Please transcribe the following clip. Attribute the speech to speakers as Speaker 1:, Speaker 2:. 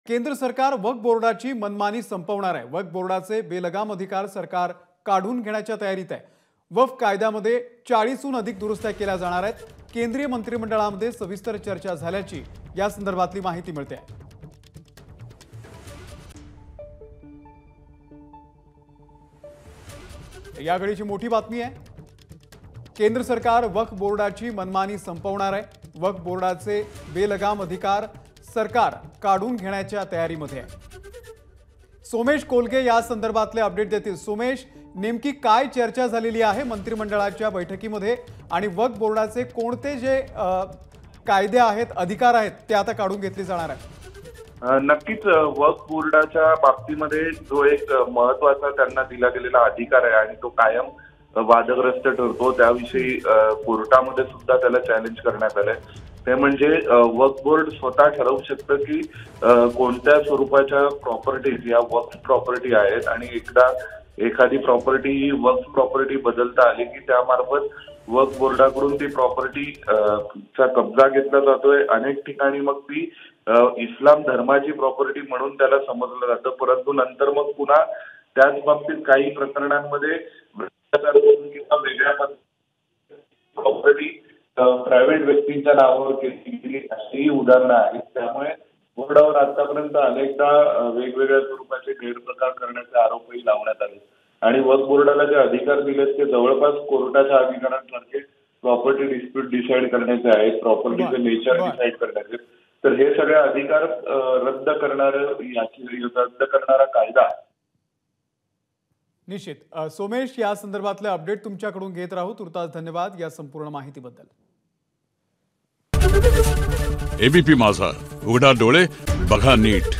Speaker 1: केंद्र सरकार वक्फ बोर्डाची मनमानी संपवणार आहे। वक्फ बोर्डाचे बेलगाम अधिकार सरकार काढून घेण्याच्या तयारीत आहे। वक्फ कायद्यामध्ये 40हून अधिक दुरुस्त्या केल्या जाणार आहेत। केंद्रीय मंत्रिमंडळामध्ये सविस्तर चर्चा झाल्याची या संदर्भातली माहिती मिळते आहे। या घडीची मोठी बातमी आहे। केंद्र सरकार वक्फ बोर्डाची मनमानी संपवणार आहे। वक्फ बोर्डाचे बेलगाम अधिकार सरकार काढून घेण्याच्या तयारीमध्ये आहे। सोमेश कोलगे या संदर्भातले अपडेट देतील। सोमेश, नेमकी काय चर्चा झालेली आहे मंत्रिमंडळाच्या बैठकीमध्ये आणि वक्फ बोर्डाचे कोणते जे कायदे आहेत, अधिकार आहेत ते आता काढून घेतले जाणार आहेत?
Speaker 2: नक्कीच वक्फ बोर्डाच्या बाबतीमध्ये जो एक महत्त्वाचा त्यांना दिला गेलेला अधिकार आहे आणि तो कायम वादग्रस्त ठरतो, त्याविषयी कोर्टामध्ये सुद्धा त्याला चॅलेंज करण्यात आलंय। ते म्हणजे वक्फ बोर्ड स्वतः ठरवू शकतं की कोणत्या स्वरूपाच्या प्रॉपर्टीज या वक्फ प्रॉपर्टी आहेत आणि एकदा एखादी प्रॉपर्टी ही वक्फ प्रॉपर्टी बदलता आली की त्यामार्फत वक्फ बोर्डाकडून ती प्रॉपर्टी चा कब्जा घेतला जातोय। अनेक ठिकाणी मग ती इस्लाम धर्माची प्रॉपर्टी म्हणून त्याला समजलं जातं, परंतु नंतर मग पुन्हा त्याच बाबतीत काही प्रकरणांमध्ये किंवा वेगळ्या प्रॉपर्टी प्रायव्हेट व्यक्तींच्या नावावर केली अशीही उदाहरणं आहेत। त्यामुळे बोर्डावर आतापर्यंत अनेकदा वेगवेगळ्या स्वरूपाचे गैरप्रकार करण्याचे आरोपही लावण्यात आले आणि वक्फ बोर्डाला जे अधिकार दिलेत ते जवळपास कोर्टाच्या अधिकारांसारखे प्रॉपर्टी डिस्प्यूट डिसाईड करण्याचे आहेत, प्रॉपर्टीचे नेचर डिसाईड करण्याचे। तर हे सगळे अधिकार रद्द करणारा कायदा
Speaker 1: निश्चित। सोमेश, या संदर्भातले अपडेट तुमच्याकडून घेत राहू। तुर्तास धन्यवाद या संपूर्ण माहितीबद्दल।
Speaker 3: एबीपी माझा, उघडा डोळे बघा नीट।